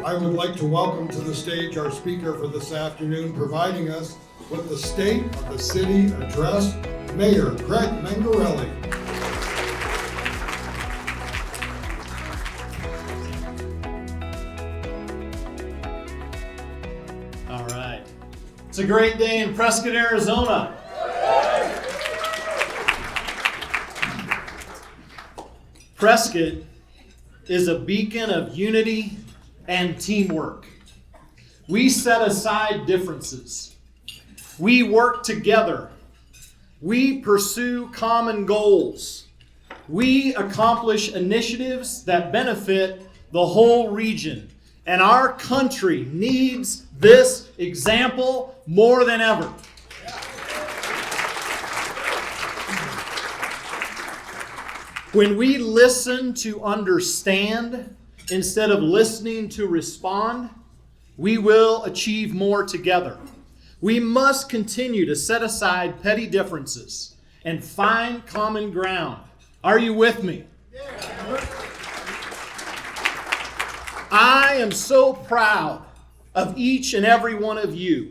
I would like to welcome to the stage our speaker for this afternoon, providing us with the State of the City Address, Mayor Greg Mengarelli. All right. It's a great day in Prescott, Arizona. Prescott is a beacon of unity and teamwork. We set aside differences. We work together. We pursue common goals. We accomplish initiatives that benefit the whole region. And our country needs this example more than ever. When we listen to understand instead of listening to respond, we will achieve more together. We must continue to set aside petty differences and find common ground. Are you with me? I am so proud of each and every one of you.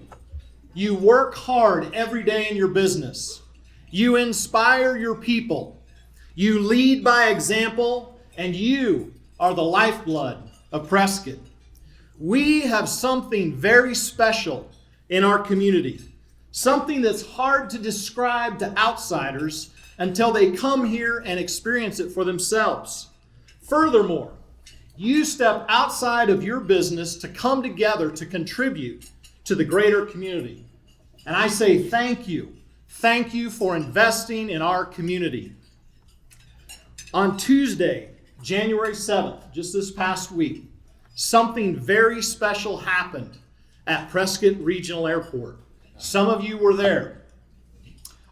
You work hard every day in your business. You inspire your people. You lead by example, and you are the lifeblood of Prescott. We have something very special in our community, something that's hard to describe to outsiders until they come here and experience it for themselves. Furthermore, you step outside of your business to come together to contribute to the greater community. And I say thank you. Thank you for investing in our community. On Tuesday, January 7th, just this past week, something very special happened at Prescott Regional Airport. Some of you were there.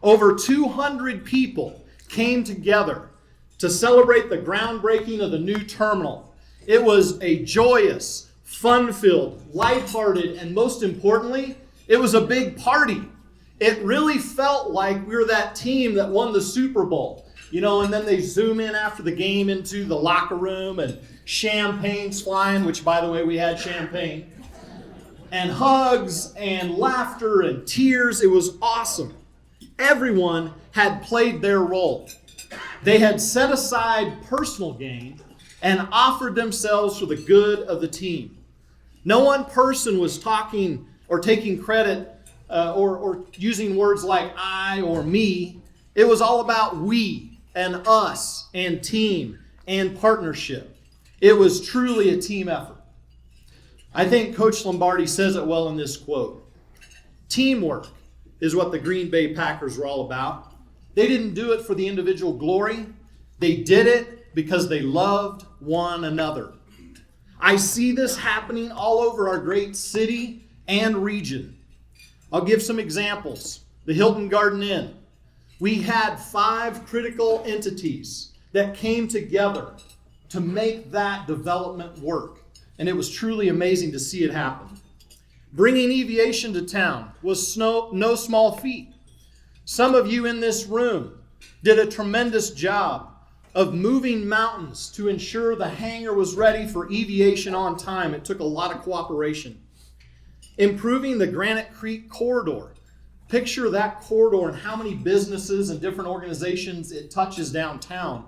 Over 200 people came together to celebrate the groundbreaking of the new terminal. It was a joyous, fun-filled, lighthearted, and most importantly, it was a big party. It really felt like we were that team that won the Super Bowl. You know, and then they zoom in after the game into the locker room and champagne's flying, which, by the way, we had champagne. And hugs and laughter and tears. It was awesome. Everyone had played their role. They had set aside personal gain and offered themselves for the good of the team. No one person was talking or taking credit or using words like I or me. It was all about we and us and team and partnership. It was truly a team effort. I think Coach Lombardi says it well in this quote. Teamwork is what the Green Bay Packers were all about. They didn't do it for the individual glory. They did it because they loved one another. I see this happening all over our great city and region. I'll give some examples. The Hilton Garden Inn. We had 5 critical entities that came together to make that development work. And it was truly amazing to see it happen. Bringing aviation to town was no small feat. Some of you in this room did a tremendous job of moving mountains to ensure the hangar was ready for aviation on time. It took a lot of cooperation. Improving the Granite Creek corridor. Picture that corridor and how many businesses and different organizations it touches downtown.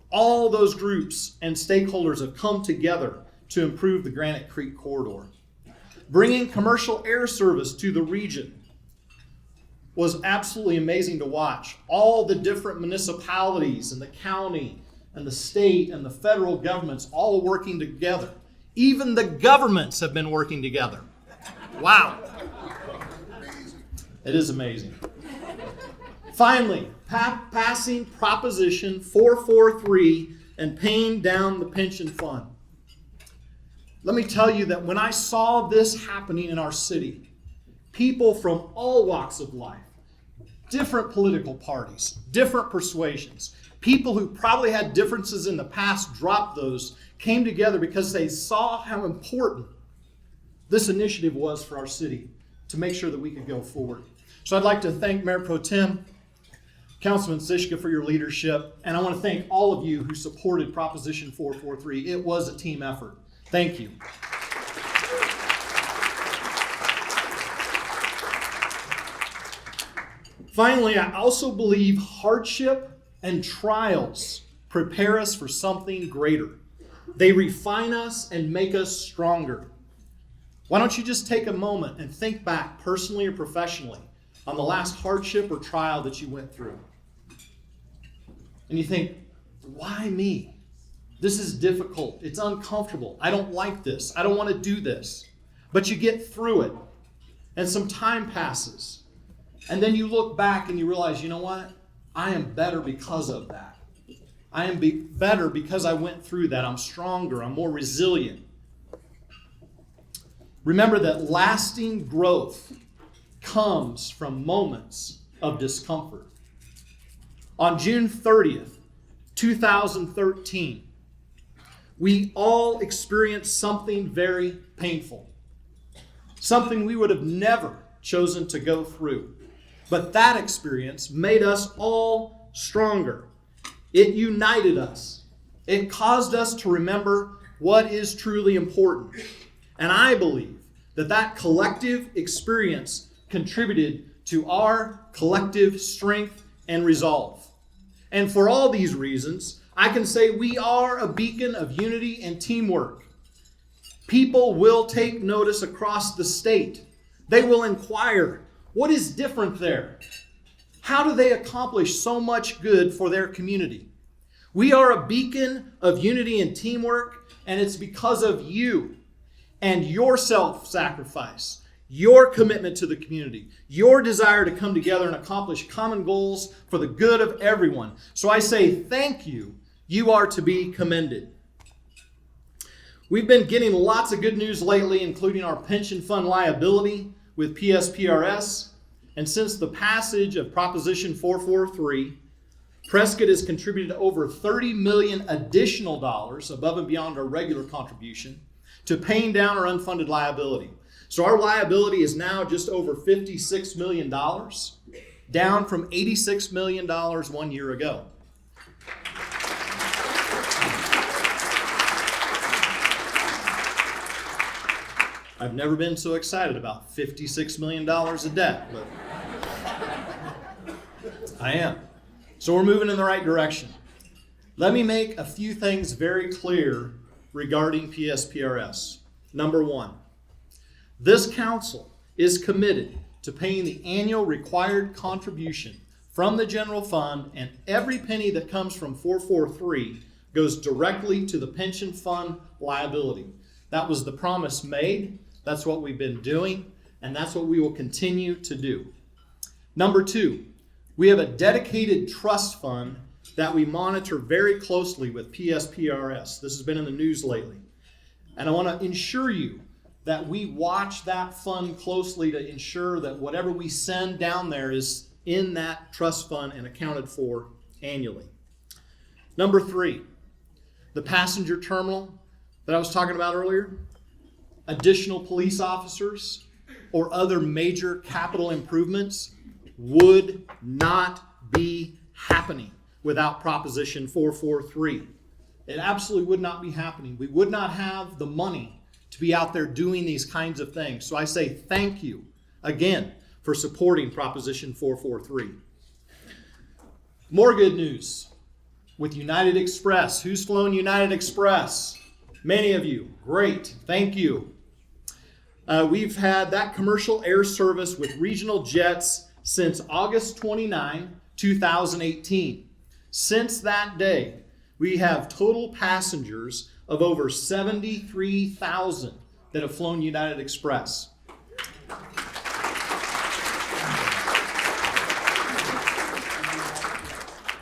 All those groups and stakeholders have come together to improve the Granite Creek corridor. Bringing commercial air service to the region was absolutely amazing to watch. All the different municipalities and the county and the state and the federal governments all working together. Even the governments have been working together. Wow. It is amazing. Finally, passing Proposition 443 and paying down the pension fund. Let me tell you that when I saw this happening in our city, people from all walks of life, different political parties, different persuasions, people who probably had differences in the past dropped those, came together because they saw how important this initiative was for our city to make sure that we could go forward. So I'd like to thank Mayor Pro Tem, Councilman Zischka for your leadership, and I want to thank all of you who supported Proposition 443. It was a team effort. Thank you. Finally, I also believe hardship and trials prepare us for something greater. They refine us and make us stronger. Why don't you just take a moment and think back personally or professionally on the last hardship or trial that you went through? And you think, why me? This is difficult. It's uncomfortable. I don't like this. I don't want to do this. But you get through it. And some time passes. And then you look back and you realize, you know what? I am better because of that. I am better because I went through that. I'm stronger. I'm more resilient. Remember that lasting growth comes from moments of discomfort. On June 30th, 2013, we all experienced something very painful. Something we would have never chosen to go through. But that experience made us all stronger. It united us. It caused us to remember what is truly important. And I believe that that collective experience contributed to our collective strength and resolve. And for all these reasons, I can say we are a beacon of unity and teamwork. People will take notice across the state. They will inquire, what is different there? How do they accomplish so much good for their community? We are a beacon of unity and teamwork, and it's because of you and your self-sacrifice, your commitment to the community, your desire to come together and accomplish common goals for the good of everyone. So I say thank you. You are to be commended. We've been getting lots of good news lately, including our pension fund liability with PSPRS. And since the passage of Proposition 443, Prescott has contributed over $30 million additional dollars above and beyond our regular contribution to paying down our unfunded liability. So our liability is now just over $56 million, down from $86 million 1 year ago. I've never been so excited about $56 million of debt, but I am. So we're moving in the right direction. Let me make a few things very clear regarding PSPRS. Number one, this council is committed to paying the annual required contribution from the general fund, and every penny that comes from 443 goes directly to the pension fund liability. That was the promise made. That's what we've been doing, and that's what we will continue to do. Number two, we have a dedicated trust fund that we monitor very closely with PSPRS. This has been in the news lately. And I want to ensure you that we watch that fund closely to ensure that whatever we send down there is in that trust fund and accounted for annually. Number three, the passenger terminal that I was talking about earlier, additional police officers or other major capital improvements would not be happening without Proposition 443. It absolutely would not be happening. We would not have the money to be out there doing these kinds of things. So I say thank you again for supporting Proposition 443. More good news with United Express. Who's flown United Express? Many of you. Great. Thank you. We've had that commercial air service with regional jets since August 29, 2018. Since that day, we have total passengers of over 73,000 that have flown United Express.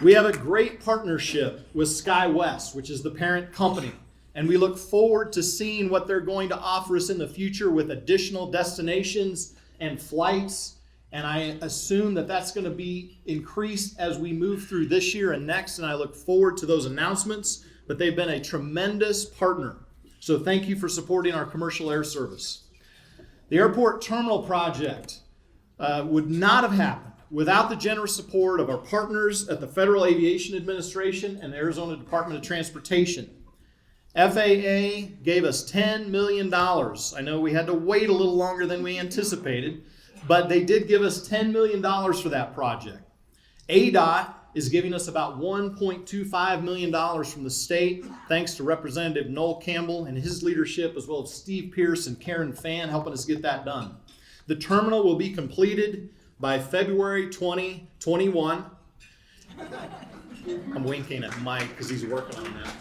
We have a great partnership with SkyWest, which is the parent company, and we look forward to seeing what they're going to offer us in the future with additional destinations and flights. And I assume that that's going to be increased as we move through this year and next, and I look forward to those announcements. But they've been a tremendous partner. So thank you for supporting our commercial air service. The airport terminal project would not have happened without the generous support of our partners at the Federal Aviation Administration and the Arizona Department of Transportation. FAA gave us $10 million. I know we had to wait a little longer than we anticipated, but they did give us $10 million for that project. ADOT is giving us about $1.25 million from the state, thanks to Representative Noel Campbell and his leadership, as well as Steve Pierce and Karen Fan helping us get that done. The terminal will be completed by February 2021. I'm winking at Mike because he's working on that.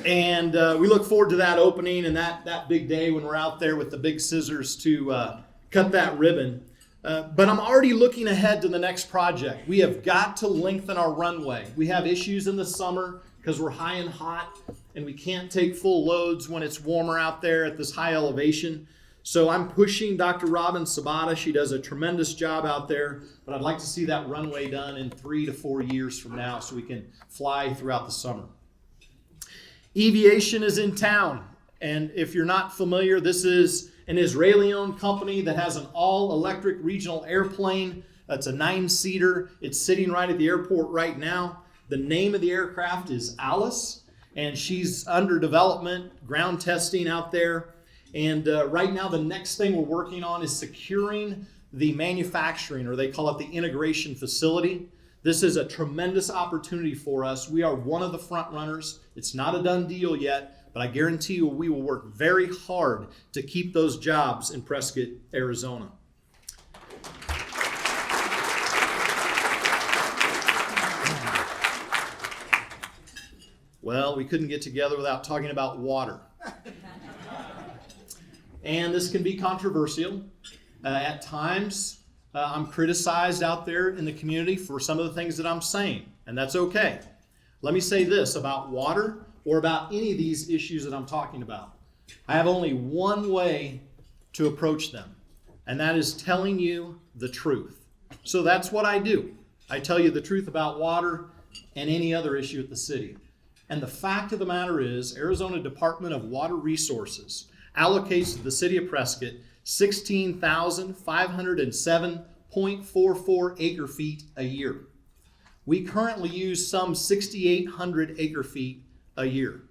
And we look forward to that opening and that big day when we're out there with the big scissors to cut that ribbon. But I'm already looking ahead to the next project. We have got to lengthen our runway. We have issues in the summer because we're high and hot and we can't take full loads when it's warmer out there at this high elevation. So I'm pushing Dr. Robin Sabata. She does a tremendous job out there, but I'd like to see that runway done in 3 to 4 years from now so we can fly throughout the summer. Eviation is in town, and if you're not familiar, this is an Israeli-owned company that has an all-electric regional airplane. It's a 9-seater. It's sitting right at the airport right now. The name of the aircraft is Alice, and she's under development, ground testing out there. And right now, the next thing we're working on is securing the manufacturing, or they call it the integration facility. This is a tremendous opportunity for us. We are one of the front runners. It's not a done deal yet, but I guarantee you we will work very hard to keep those jobs in Prescott, Arizona. Well, we couldn't get together without talking about water. And this can be controversial. At times, I'm criticized out there in the community for some of the things that I'm saying, and that's okay. Let me say this about water or about any of these issues that I'm talking about. I have only one way to approach them, and that is telling you the truth. So that's what I do. I tell you the truth about water and any other issue at the city. And the fact of the matter is, Arizona Department of Water Resources allocates to the city of Prescott 16,507.44 acre feet a year. We currently use some 6,800 acre feet a year.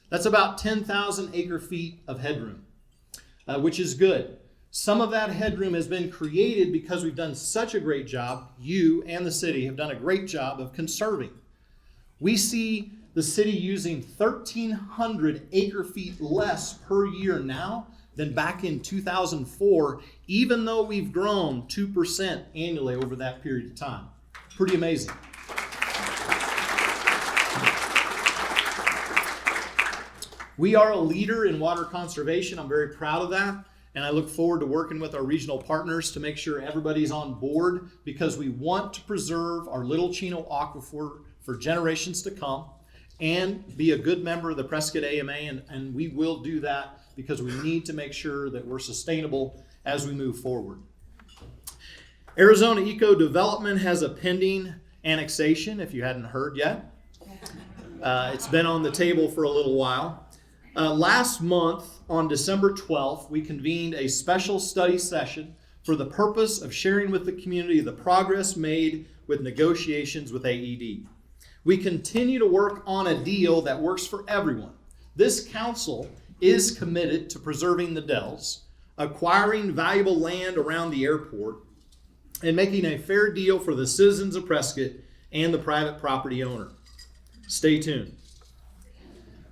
That's about 10,000 acre feet of headroom, which is good. Some of that headroom has been created because we've done such a great job. You and the city have done a great job of conserving. We see the city using 1,300 acre feet less per year now than back in 2004, even though we've grown 2% annually over that period of time. Pretty amazing. We are a leader in water conservation. I'm very proud of that. And I look forward to working with our regional partners to make sure everybody's on board, because we want to preserve our Little Chino aquifer for generations to come and be a good member of the Prescott AMA. And we will do that because we need to make sure that we're sustainable as we move forward. Arizona Eco Development has a pending annexation, if you hadn't heard yet. It's been on the table for a little while. Last month, on December 12th, we convened a special study session for the purpose of sharing with the community the progress made with negotiations with AED. We continue to work on a deal that works for everyone. This council is committed to preserving the Dells, acquiring valuable land around the airport, and making a fair deal for the citizens of Prescott and the private property owner. Stay tuned.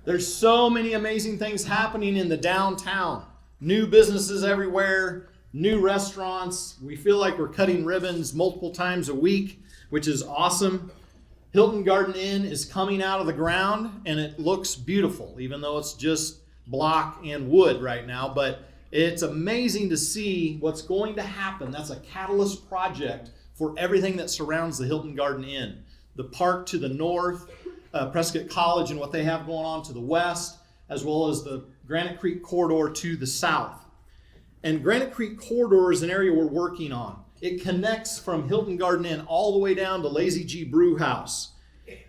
There's so many amazing things happening in the downtown. New businesses everywhere, new restaurants. We feel like we're cutting ribbons multiple times a week, which is awesome. Hilton Garden Inn is coming out of the ground, and it looks beautiful, even though it's just block and wood right now. But it's amazing to see what's going to happen. That's a catalyst project for everything that surrounds the Hilton Garden Inn. The park to the north, Prescott College and what they have going on to the west, as well as the Granite Creek Corridor to the south. And Granite Creek Corridor is an area we're working on. It connects from Hilton Garden Inn all the way down to Lazy G Brew House.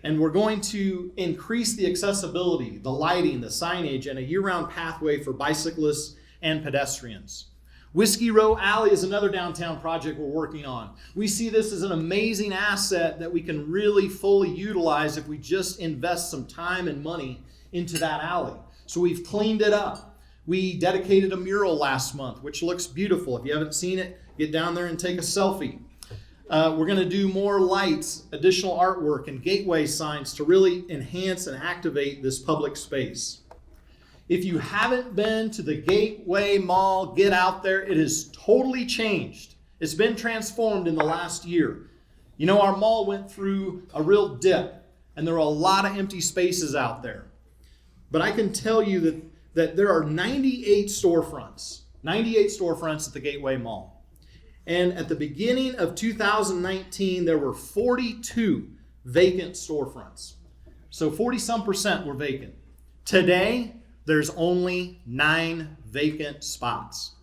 And we're going to increase the accessibility, the lighting, the signage, and a year-round pathway for bicyclists and pedestrians. Whiskey Row Alley is another downtown project we're working on. We see this as an amazing asset that we can really fully utilize if we just invest some time and money into that alley. So we've cleaned it up. We dedicated a mural last month, which looks beautiful. If you haven't seen it, get down there and take a selfie. We're going to do more lights, additional artwork, and gateway signs to really enhance and activate this public space. If you haven't been to the Gateway Mall, get out there. It has totally changed. It's been transformed in the last year. You know, our mall went through a real dip, and there are a lot of empty spaces out there. But I can tell you that there are 98 storefronts at the Gateway Mall. And at the beginning of 2019, there were 42 vacant storefronts. So 40-some% were vacant. Today, there's only 9 vacant spots.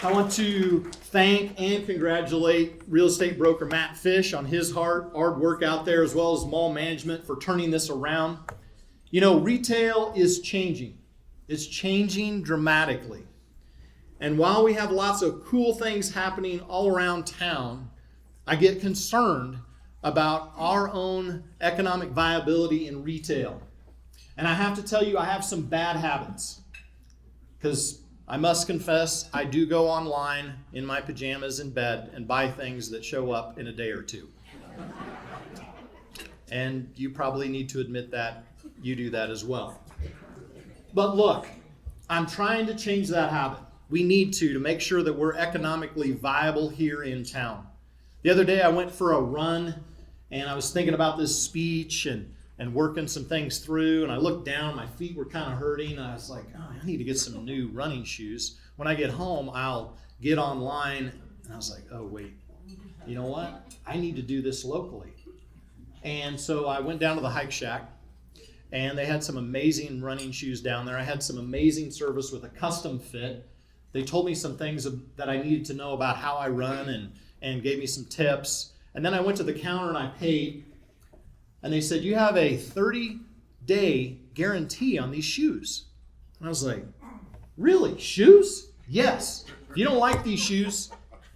I want to thank and congratulate real estate broker Matt Fish on his hard work out there, as well as mall management for turning this around. You know, retail is changing. It's changing dramatically. And while we have lots of cool things happening all around town, I get concerned about our own economic viability in retail. And I have to tell you, I have some bad habits. Because I must confess, I do go online in my pajamas in bed and buy things that show up in a day or two. And you probably need to admit that you do that as well. But look, I'm trying to change that habit. We need to make sure that we're economically viable here in town. The other day I went for a run and I was thinking about this speech and working some things through, and I looked down, my feet were kind of hurting, and I was like, oh, I need to get some new running shoes. When I get home, I'll get online, and I was like, oh wait, you know what? I need to do this locally. And so I went down to the Hike Shack, and they had some amazing running shoes down there. I had some amazing service with a custom fit. They told me some things that I needed to know about how I run and gave me some tips. And then I went to the counter and I paid. And they said, you have a 30-day guarantee on these shoes. And I was like, really? Shoes? Yes. If you don't like these shoes,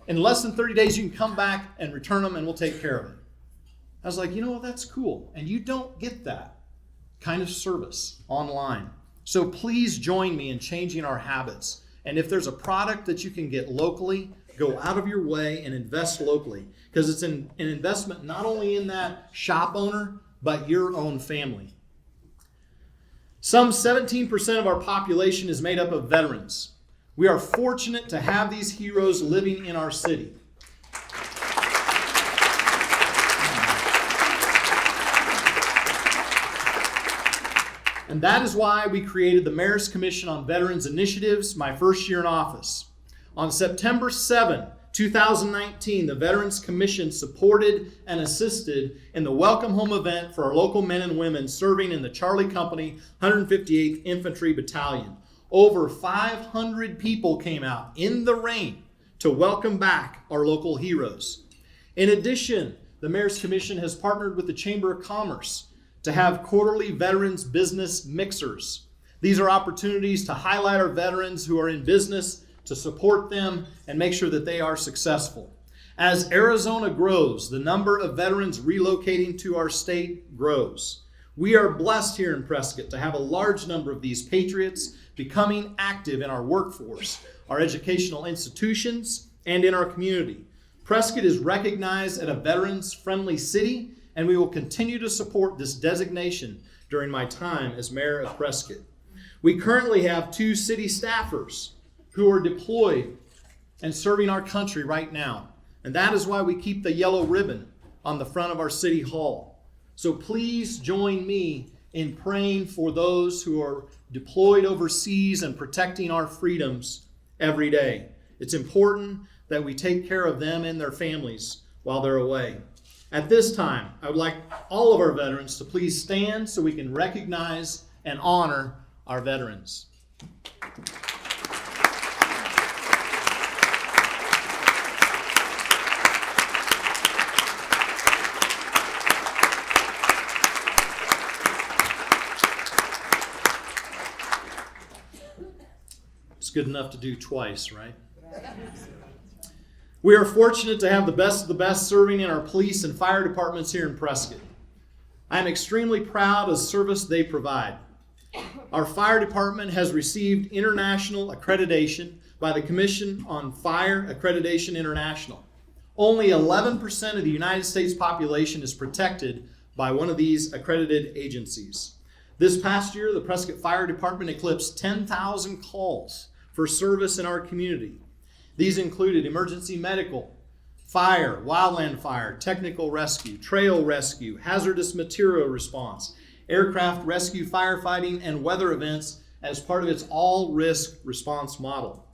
in less than 30 days, you can come back and return them and we'll take care of it. I was like, you know what? That's cool. And you don't get that kind of service online. So please join me in changing our habits. And if there's a product that you can get locally, go out of your way and invest locally, because it's an investment not only in that shop owner, but your own family. Some 17% of our population is made up of veterans. We are fortunate to have these heroes living in our city. And that is why we created the Mayor's Commission on Veterans Initiatives my first year in office. On September 7, 2019, the Veterans Commission supported and assisted in the Welcome Home event for our local men and women serving in the Charlie Company 158th Infantry Battalion. Over 500 people came out in the rain to welcome back our local heroes. In addition, the Mayor's Commission has partnered with the Chamber of Commerce to have quarterly veterans business mixers. These are opportunities to highlight our veterans who are in business, to support them and make sure that they are successful. As Arizona grows, the number of veterans relocating to our state grows. We are blessed here in Prescott to have a large number of these patriots becoming active in our workforce, our educational institutions, and in our community. Prescott is recognized as a veterans-friendly city, and we will continue to support this designation during my time as mayor of Prescott. We currently have 2 city staffers who are deployed and serving our country right now. And that is why we keep the yellow ribbon on the front of our city hall. So please join me in praying for those who are deployed overseas and protecting our freedoms every day. It's important that we take care of them and their families while they're away. At this time, I would like all of our veterans to please stand so we can recognize and honor our veterans. It's good enough to do twice, right? We are fortunate to have the best of the best serving in our police and fire departments here in Prescott. I am extremely proud of the service they provide. Our fire department has received international accreditation by the Commission on Fire Accreditation International. Only 11% of the United States population is protected by one of these accredited agencies. This past year, the Prescott Fire Department eclipsed 10,000 calls for service in our community. These included emergency medical, fire, wildland fire, technical rescue, trail rescue, hazardous material response, aircraft rescue firefighting, and weather events as part of its all-risk response model.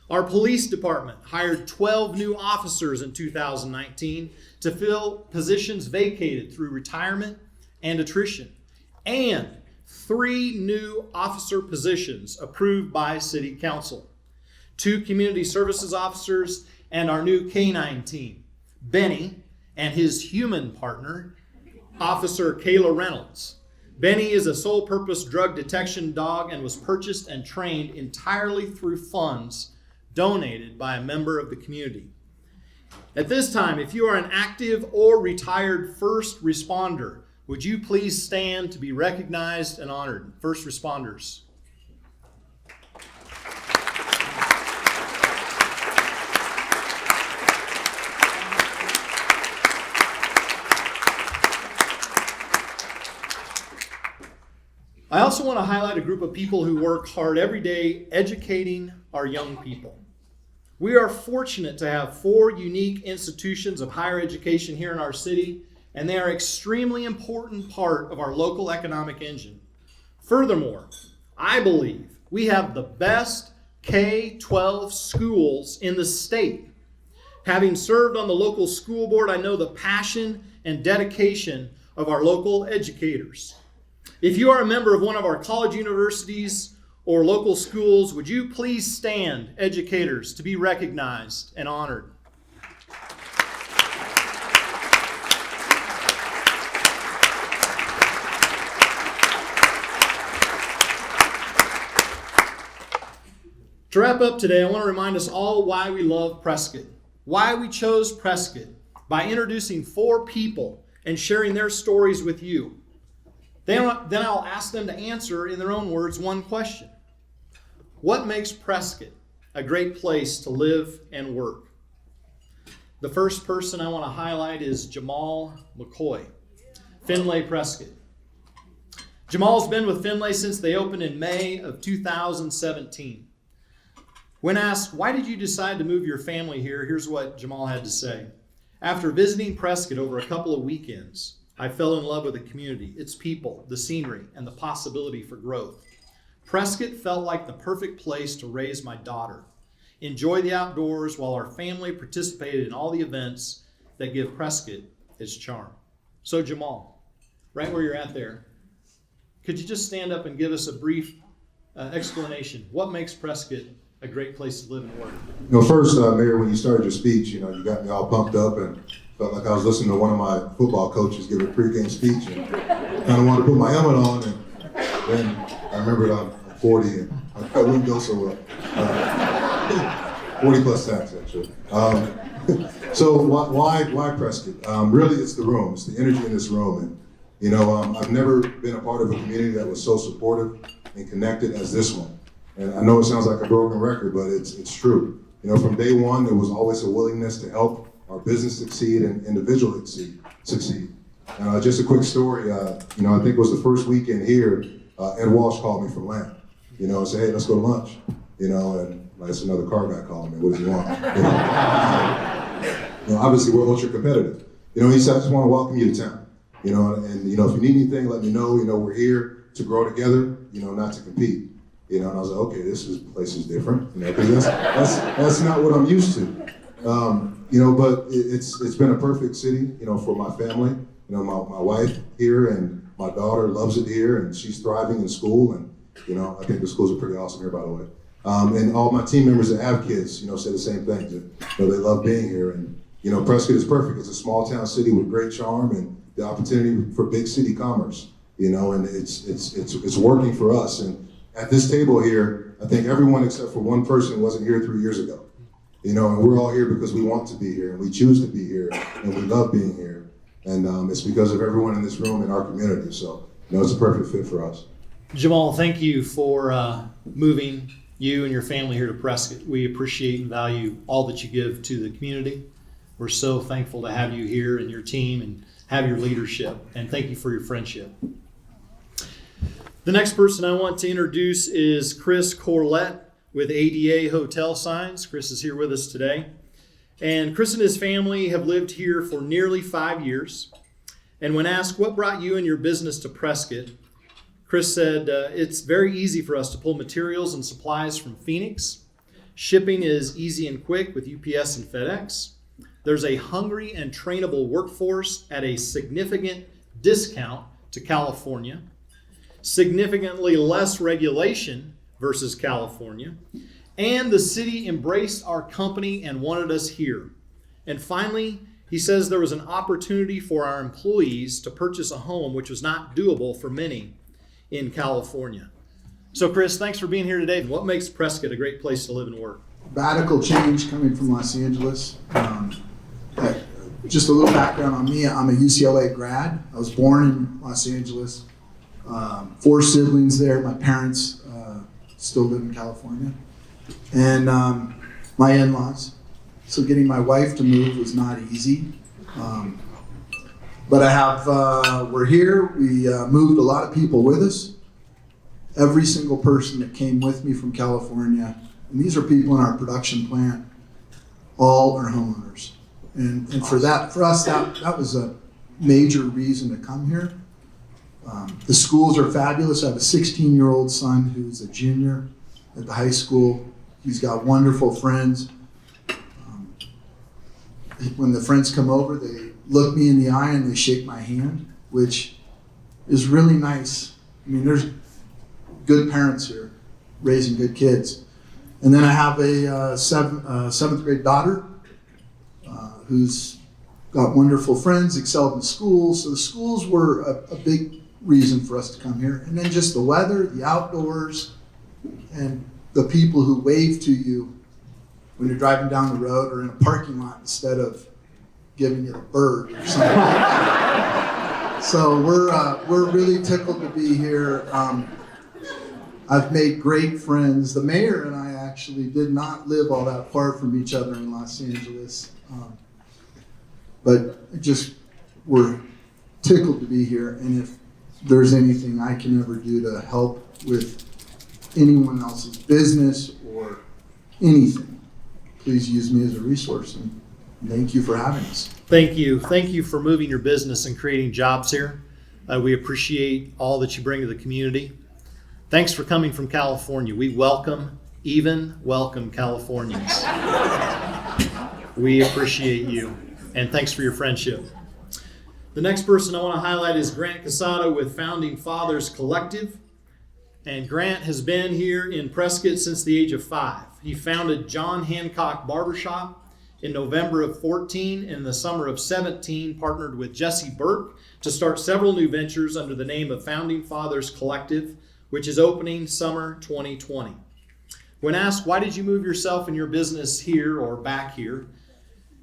Our police department hired 12 new officers in 2019 to fill positions vacated through retirement and attrition, and 3 new officer positions approved by City Council. 2 community services officers and our new K-9 team, Benny and his human partner, Officer Kayla Reynolds. Benny is a sole-purpose drug detection dog and was purchased and trained entirely through funds donated by a member of the community. At this time, if you are an active or retired first responder, would you please stand to be recognized and honored? First responders. I also want to highlight a group of people who work hard every day educating our young people. We are fortunate to have 4 unique institutions of higher education here in our city, and they are an extremely important part of our local economic engine. Furthermore, I believe we have the best K-12 schools in the state. Having served on the local school board, I know the passion and dedication of our local educators. If you are a member of one of our college universities or local schools, would you please stand, educators, to be recognized and honored? To wrap up today, I want to remind us all why we love Prescott, why we chose Prescott, by introducing 4 people and sharing their stories with you. Then I'll ask them to answer in their own words one question. What makes Prescott a great place to live and work? The first person I want to highlight is Jamaal McCoy, Finlay Prescott. Jamal's been with Finlay since they opened in May of 2017. When asked, why did you decide to move your family here? Here's what Jamaal had to say. After visiting Prescott over a couple of weekends, I fell in love with the community, its people, the scenery, and the possibility for growth. Prescott felt like the perfect place to raise my daughter, enjoy the outdoors while our family participated in all the events that give Prescott its charm. So Jamaal, right where you're at there, could you just stand up and give us a brief explanation? What makes Prescott a great place to live and work? First, Mayor, when you started your speech, you got me all pumped up and felt like I was listening to one of my football coaches give a pregame speech, and kind of wanted to put my helmet on, and then I remembered I'm 40 and I wouldn't go so well. 40 plus sacks, actually. So why Prescott? Really, it's the room. It's the energy in this room. And I've never been a part of a community that was so supportive and connected as this one. And I know it sounds like a broken record, but it's true. From day one, there was always a willingness to help our business succeed and individual succeed. Just a quick story. I think it was the first weekend here. Ed Walsh called me from Lamb. And said, "Hey, let's go to lunch." And that's another car guy calling me. What do you want? Obviously we're ultra competitive. He said, "I just want to welcome you to town. And if you need anything, let me know. We're here to grow together. Not to compete." And I was like, okay, place is different. Because that's not what I'm used to. But it's been a perfect city, for my family. My wife here and my daughter loves it here, and she's thriving in school. And I think the schools are pretty awesome here, by the way. And all my team members that have kids, say the same thing. They love being here. And Prescott is perfect. It's a small town city with great charm and the opportunity for big city commerce. And it's working for us. And at this table here, I think everyone except for one person wasn't here 3 years ago. And we're all here because we want to be here, and we choose to be here, and we love being here. And it's because of everyone in this room in our community. So, it's a perfect fit for us. Jamaal, thank you for moving you and your family here to Prescott. We appreciate and value all that you give to the community. We're so thankful to have you here and your team and have your leadership. And thank you for your friendship. The next person I want to introduce is Chris Corlett with ADA Hotel Signs. Chris is here with us today. And Chris and his family have lived here for nearly 5 years. And when asked what brought you and your business to Prescott, Chris said, it's very easy for us to pull materials and supplies from Phoenix. Shipping is easy and quick with UPS and FedEx. There's a hungry and trainable workforce at a significant discount to California. Significantly less regulation versus California. And the city embraced our company and wanted us here. And finally, he says there was an opportunity for our employees to purchase a home, which was not doable for many in California. So Chris, thanks for being here today. What makes Prescott a great place to live and work? Radical change coming from Los Angeles. Just a little background on me. I'm a UCLA grad. I was born in Los Angeles. 4 siblings there. My parents still live in California. And my in-laws. So getting my wife to move was not easy. But we're here. We moved a lot of people with us. Every single person that came with me from California, and these are people in our production plant, all are homeowners. And for us, that was a major reason to come here. The schools are fabulous. I have a 16-year-old son who's a junior at the high school. He's got wonderful friends. When the friends come over, they look me in the eye and they shake my hand, which is really nice. I mean, there's good parents here raising good kids. And then I have a seventh grade daughter who's got wonderful friends, excelled in school. So the schools were a big reason for us to come here. And then just the weather, the outdoors, and the people who wave to you when you're driving down the road or in a parking lot instead of giving you a bird or something. So we're really tickled to be here. I've made great friends. The mayor and I actually did not live all that far from each other in Los Angeles. But we're tickled to be here. And if there's anything I can ever do to help with anyone else's business or anything, please use me as a resource. And thank you for having us. Thank you. Thank you for moving your business and creating jobs here. We appreciate all that you bring to the community. Thanks for coming from California. We welcome Californians. We appreciate you. And thanks for your friendship. The next person I want to highlight is Grant Casado with Founding Fathers Collective. And Grant has been here in Prescott since the age of 5. He founded John Hancock Barbershop in November of 14. In the summer of 17, partnered with Jesse Burke to start several new ventures under the name of Founding Fathers Collective, which is opening summer 2020. When asked, why did you move yourself and your business here or back here?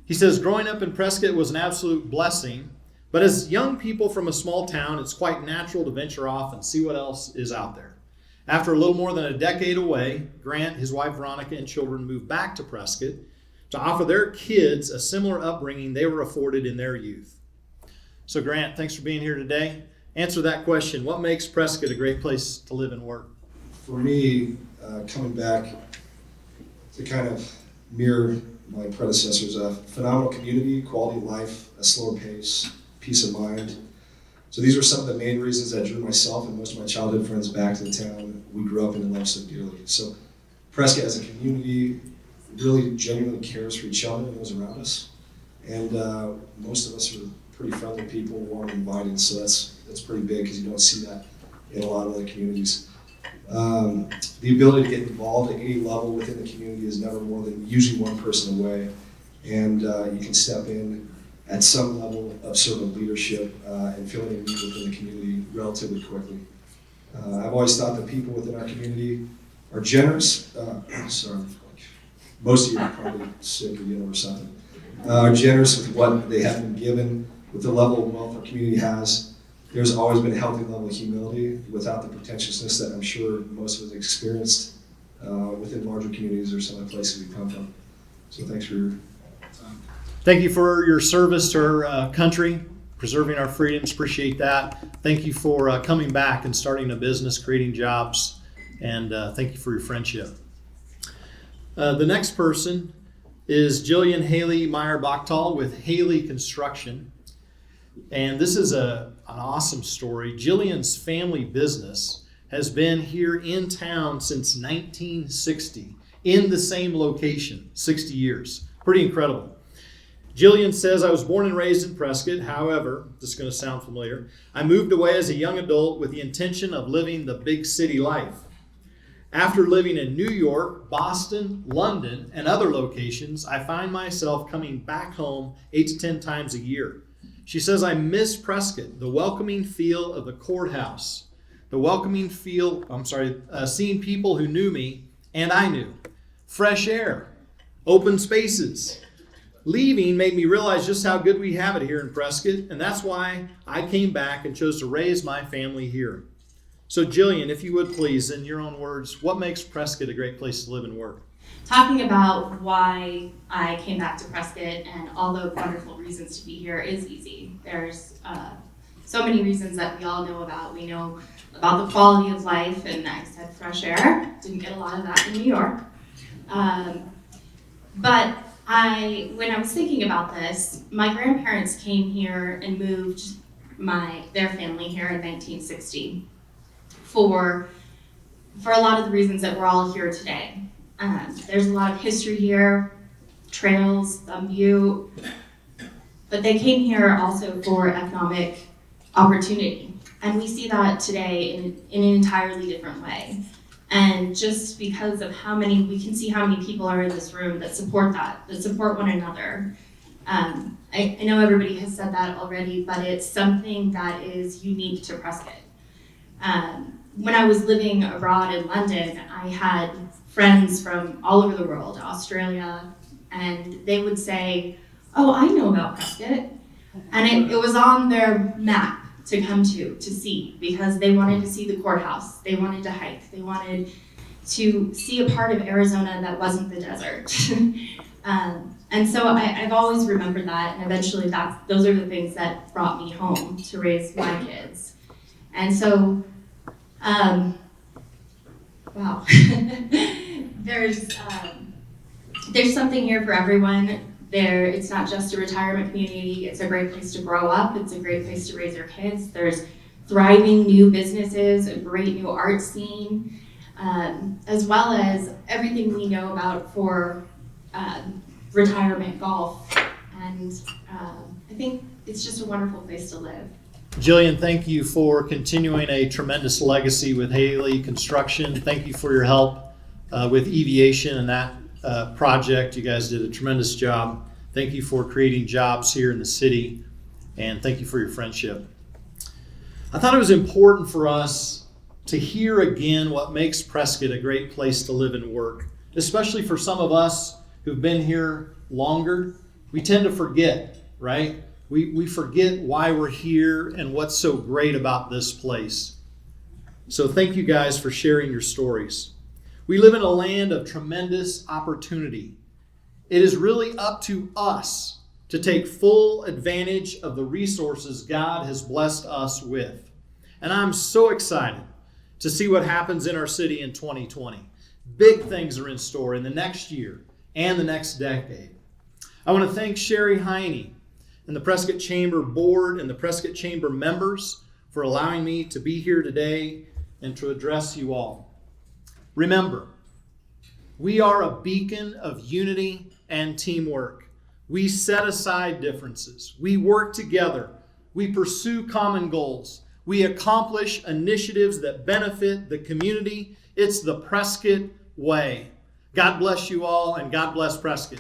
He says, growing up in Prescott was an absolute blessing, but as young people from a small town, it's quite natural to venture off and see what else is out there. After a little more than a decade away, Grant, his wife Veronica, and children moved back to Prescott to offer their kids a similar upbringing they were afforded in their youth. So Grant, thanks for being here today. Answer that question. What makes Prescott a great place to live and work? For me, coming back to kind of mirror my predecessors, a phenomenal community, quality of life, a slower pace, peace of mind. So these were some of the main reasons that drew myself and most of my childhood friends back to the town we grew up in and loved so dearly. So Prescott as a community really genuinely cares for each other and those around us. And most of us are pretty friendly people, warm and inviting, so that's pretty big because you don't see that in a lot of other communities. The ability to get involved at any level within the community is never more than usually one person away, and you can step in at some level of servant leadership and filling a need within the community relatively quickly. I've always thought that people within our community are generous. Most of you are probably sick or or something. Are generous with what they have been given with the level of wealth our community has, there's always been a healthy level of humility without the pretentiousness that I'm sure most of us experienced within larger communities or some of the places we come from. So thanks for your time. Thank you for your service to our country, preserving our freedoms. Appreciate that. Thank you for coming back and starting a business, creating jobs, and thank you for your friendship. The next person is Gillian Haley Meyer-Bachtal with Haley Construction. And this is an awesome story. Gillian's family business has been here in town since 1960, in the same location, 60 years. Pretty incredible. Gillian says, I was born and raised in Prescott. However, this is going to sound familiar, I moved away as a young adult with the intention of living the big city life. After living in New York, Boston, London, and other locations, I find myself coming back home 8 to 10 times a year. She says, I miss Prescott, the welcoming feel of the courthouse, the welcoming feel, seeing people who knew me and I knew, fresh air, open spaces. Leaving made me realize just how good we have it here in Prescott, and that's why I came back and chose to raise my family here. So Gillian, if you would please, in your own words, what makes Prescott a great place to live and work? Talking about why I came back to Prescott and all the wonderful reasons to be here is easy. There's so many reasons that we all know about. We know about the quality of life, and I said fresh air. Didn't get a lot of that in New York. But when I was thinking about this, my grandparents came here and moved their family here in 1960 for a lot of the reasons that we're all here today. There's a lot of history here, trails, view, but they came here also for economic opportunity. And we see that today in an entirely different way. And just because of we can see how many people are in this room that support one another. I know everybody has said that already, but it's something that is unique to Prescott. When I was living abroad in London, I had friends from all over the world, Australia, and they would say, oh, I know about Prescott. And it was on their map to come to see, because they wanted to see the courthouse, they wanted to hike, they wanted to see a part of Arizona that wasn't the desert. And so I've always remembered that, and eventually those are the things that brought me home to raise my kids. And so, wow. There's something here for everyone. It's not just a retirement community. It's a great place to grow up. It's a great place to raise your kids. There's thriving new businesses, a great new art scene, as well as everything we know about for retirement golf. And I think it's just a wonderful place to live. Gillian, thank you for continuing a tremendous legacy with Haley Construction. Thank you for your help with Eviation and that project. You guys did a tremendous job. Thank you for creating jobs here in the city, and thank you for your friendship. I thought it was important for us to hear again what makes Prescott a great place to live and work, especially for some of us who've been here longer. We tend to forget, right? We forget why we're here and what's so great about this place. So thank you guys for sharing your stories. We live in a land of tremendous opportunity. It is really up to us to take full advantage of the resources God has blessed us with. And I'm so excited to see what happens in our city in 2020. Big things are in store in the next year and the next decade. I want to thank Sherry Heine and the Prescott Chamber Board and the Prescott Chamber members for allowing me to be here today and to address you all. Remember, we are a beacon of unity and teamwork. We set aside differences. We work together. We pursue common goals. We accomplish initiatives that benefit the community. It's the Prescott way. God bless you all, and God bless Prescott.